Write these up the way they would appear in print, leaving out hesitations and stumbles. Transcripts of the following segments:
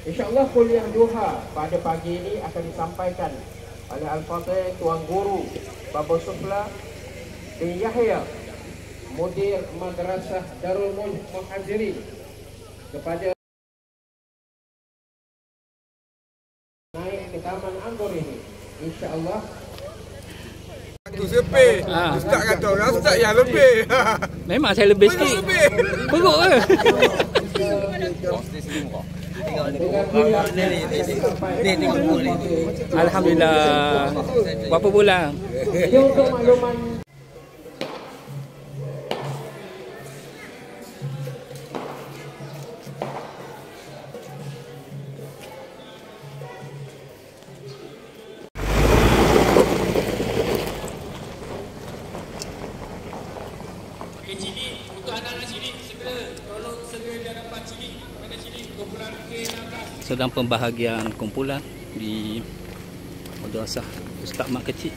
InsyaAllah kuliah duha pada pagi ini akan disampaikan oleh Al-Fadhil Tuan Guru Baba Sufla bin Yahya, Mudir Madrasah Darul Muhazirin, kepada naik ke Taman Anggur ini. InsyaAllah tu lebih. Ustaz kata orang ustaz yang lebih. Memang saya lebih sikit. Perut ke? Alhamdulillah. Berapa bulan? Jadi untuk makluman sedang pembahagian kumpulan di Madrasah Ustaz Mak Kecil.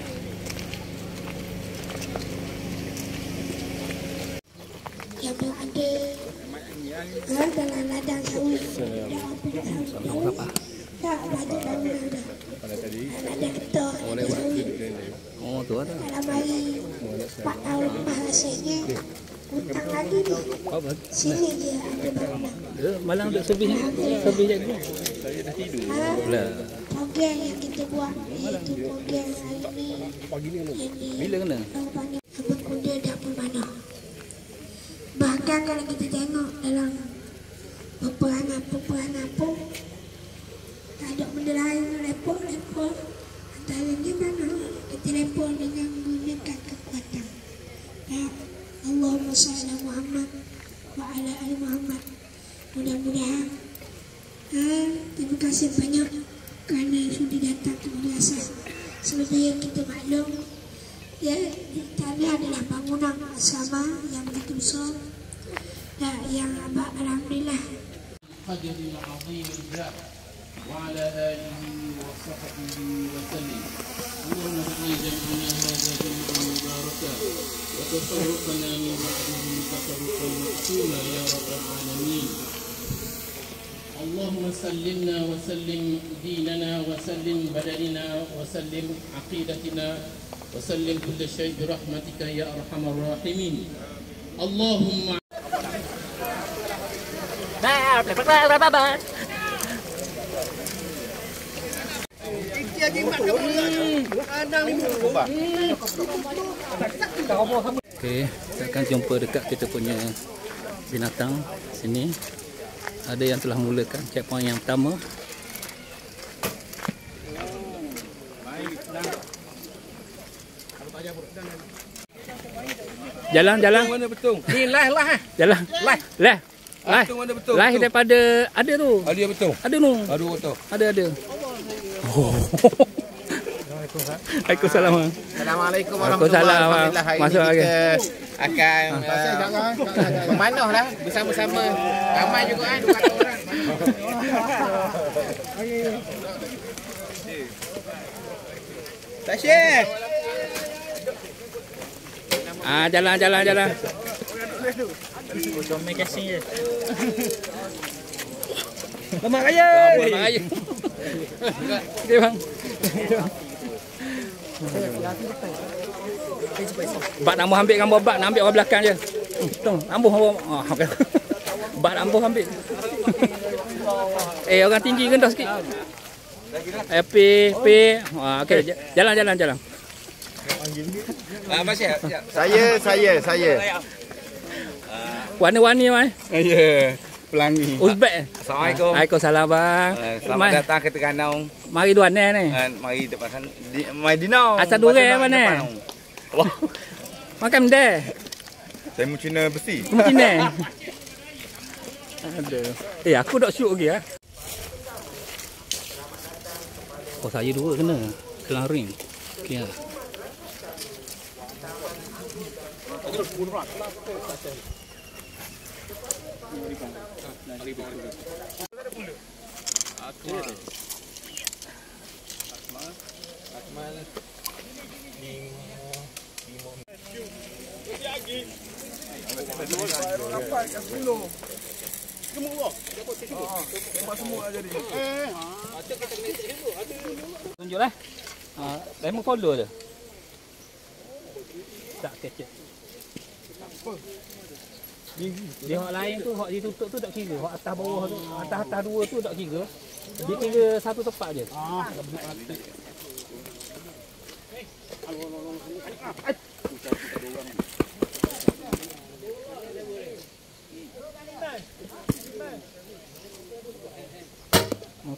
Yang berada dalam ladang sawit. Berapa? Tak, baju bangunan dah. Ada ketor. Oh, tu ada. Dalam hari 4 tahun lepas rasanya, hutang lagi ni. Sini je ada bangunan. Malang duduk sebih jaga. Program yang kita buat, iaitu program hari ni. Bila kena? Apa kuda dapur mana. Bahkan kalau kita tengok dalam peperangan pun, tak ada benda lain lepok. Antaranya mana kita lepok dengan menggunakan kekuatan. Ya, Allahumma salli ala Muhammad wa ala ali Muhammad. Mudah-mudahan terima kasih banyak kerana sudah datang ke madrasah. Seperti yang kita maklum, ya, tadi adalah bangunan asrama yang begitu besar dan yang alhamdulillah. Hadirin azim al-jab wa ala alihi wa sahbihi wa sallim. Allahumma ba'ni jam'ana hadha jam'an mubaraka wa tafarruqana min ba'dihi tafarruqan maqsuma ya rabbal alamin. اللهم سلمنا وسلم ديننا وسلم بدننا وسلم عقيدتنا وسلم كل شيء برحمتك يا أرحم الراحمين. اللهم Okey, kita akan jumpa dekat kita punya binatang sini. Ada yang telah mulakan checkpoint yang pertama. Jalan. Mana betul? ni lah. Jalan. Live daripada ada tu. Ada betul. Ada tu. Ada betul. Ada. Oh. Waalaikumsalam. Assalamualaikum warahmatullahi wabarakatuh. Hari Masuk ini kita akan memanah lah bersama-sama. Ramai juga kan, 200 orang. Tashyik. Jalan. Comel casing je. Lemak raya. Okey bang. Bak nak ambil gambar bak, nak ambil orang belakang je. Tong, ambuh orang. Okey. Bak nak ambuh ambil. Orang tinggi rendah sikit. P. Okey, jalan. Saya. Warna-warni mai. Ya. Pelangi. Uzbek. Assalamualaikum. Waalaikumsalam bang. Selamat datang ke Terengganu. Mari dua ni. Mari depan Madinah. Asal dure mana? Makan dah. Saya mu Cina besi. Mungkin ni. Ada. Aku dak shoot lagi ah. Oh saya dua kena. Kelang ring. Okey ah. Tembak semua lah jadi. Tunjuklah. Lemon follow je. Tak kecil. Dia hak lain tu, hak ditutup tu tak kira. Hak atas bawah tu, atas dua tu tak kira. Dia kira satu tempat je.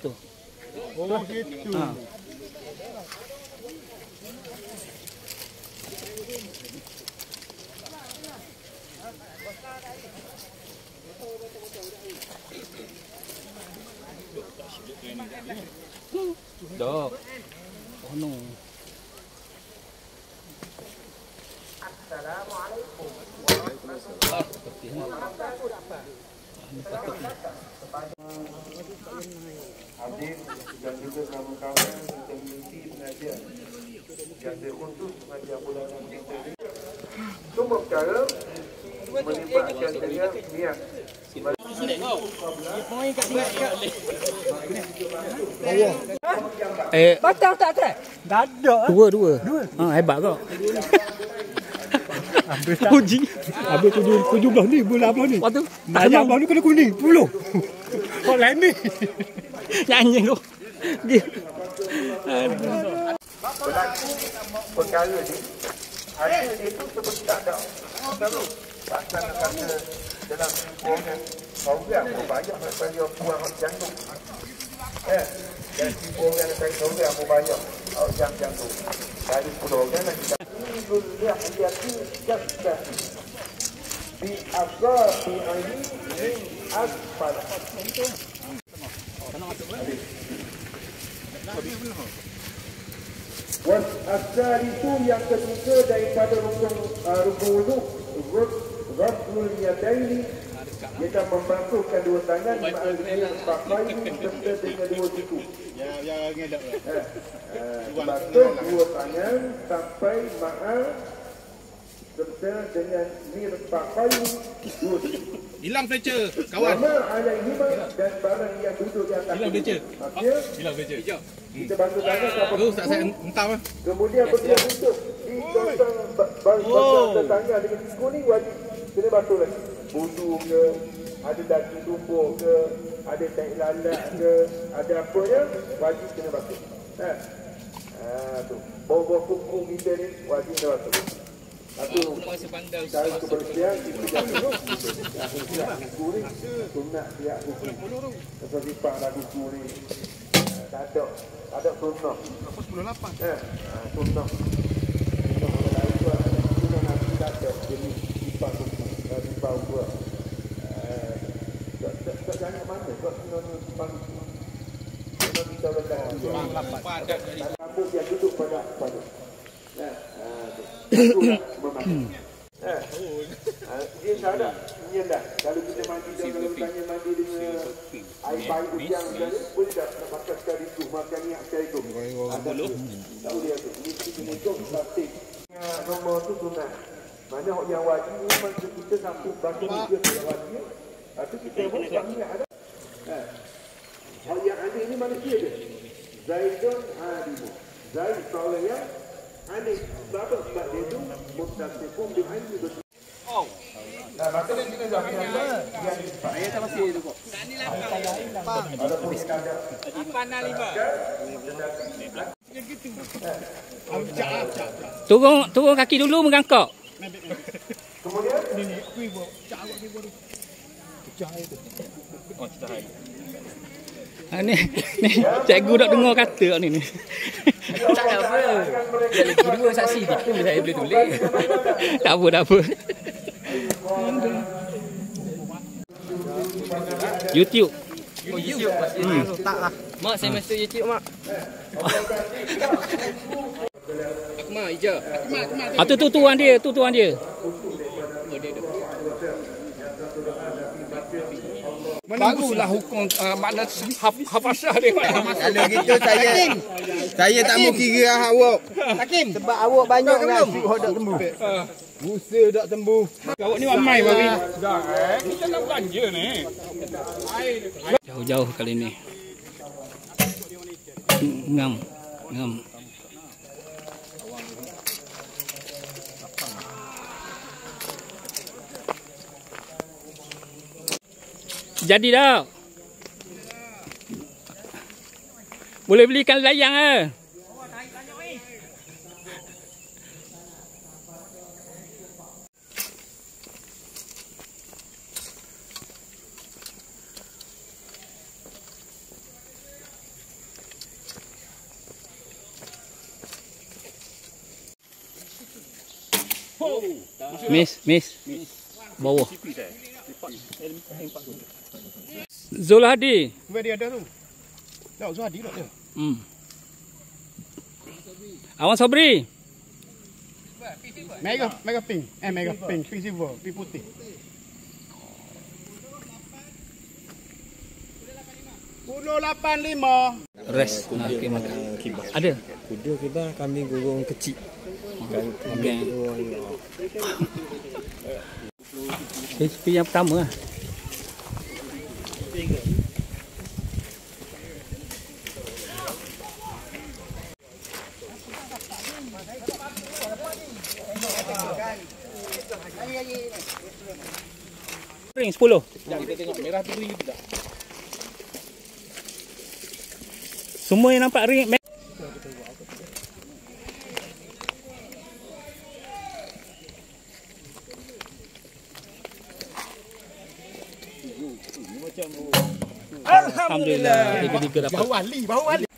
Tu. Oh gitu. Dah. Oh no. Assalamualaikum. Hadir dan juga kawan-kawan komuniti pengajian yang terkhusus mengajar bulanan kita ini. Semua perkara melibatkan dengan niat. Batang tak track? Tak ada. Dua. Hebat kau. Uji. Habis 17 ni, bulan apa ni? Waktu Banyak abang ni kena kuning, 10. Kau lain ni. nyanyi tu. Dia. Berlaku perkara ni, hasil itu seperti tak ada. Bahkan kata dalam hubungan program berbayar daripada puang jantung. Dan hubungan saya program berbayar jantung. Dari program yang kita kuliah yaitu jasad di asabi ini min asfal. Was asar itu yang ketiga daripada rukun wudu, ghusl yadaini, kita membasuhkan dua tangan pakai serta dengan dua siku. Basuh dua tangan sampai ma'al serta dengan mirfaqai dua siku. Hilang fletcher, kawan. Wama alaihima dan barang yang duduk di atas. Hilang fletcher. Maksudnya, Hilang fletcher. kita basuh tangan sampai Tak saya entah lah. kemudian berdiam duduk di kosong basuh tangan dengan siku ni wajib kena basuh lagi. Budu ke, ada daging tumbuk ke, ada tai lalat ke, ada apa ya, wajib kena basuh. Tu. Bau-bau kuku kita ni wajib kena basuh. Satu, cara kebersihan kita jangan siap kuku ni, sunat siap kuku. Sebab sifat lah kuku ni. Tak ada sunnah. Apa 10.8? Sunnah. Kalau lain tu ada sunnah Nabi tak ada. Jadi sifat kuku, sifat gua. Tak jangan mana, sebab sunnah sifat kuku. Sunnah kita letak rambut yang duduk pada pada. Dia tak ada. Dia dah. Kalau kita mandi dalam tanya mandi dengan air baik hujan dan boleh tak pakai sekali itu makan niat sekali itu. Tahu dia tu. Ini kita muncul plastik. Nombor tu sunat. Mana yang wajib memang kita sambung basuh dia yang wajib. Lepas kita pun tak ingat ada. Yang ada ini manusia dia. Zaidun hadimu. Zaid seorang yang aneh. Sebab dia tu mutasifum dengan itu. Nah, maka dia kita dah saya tak masih tu kok. Ni lapang. Ada pun ada. Panas liba. Turun kaki dulu mengangkok. Kemudian Ni kuih buat cakap ni baru. Pecah air tu. Oh, cerita hai. Ni cikgu nak dengar kata ni. Tak apa. Dia lagi dua saksi gitu saya boleh tulis. Tak apa. YouTube. Oh, YouTube pasti. Tak lah. Mak saya masuk YouTube mak. Akmal hijau. Tu tuan dia. Barulah hukum makna hafazah dia. Kalau gitu saya tak mau kira awak. Hakim. Sebab awak banyak kan suruh dak sembuh. Busa dak sembuh. Awak ni ramai babi. Dah ni tak nak belanja ni. Jauh-jauh kali ni. Ngam. Jadi dah. Boleh belikan layang ke? Miss. Bawah. Zul Hadi. Where dia ada tu? Tak, Zul Hadi tak dia. Awan Sabri. Mega pink. Mega pink. Pink silver. Pink putih. Kuda 85. Rest. Okey makan. Ada. Kuda kibar, kambing gurung kecil. Okey. HP yang pertama lah. Ring 10. Kita tengok merah tu ring tu dah. Semua yang nampak ring Alhamdulillah. Tiga dapat. Bahu Ali.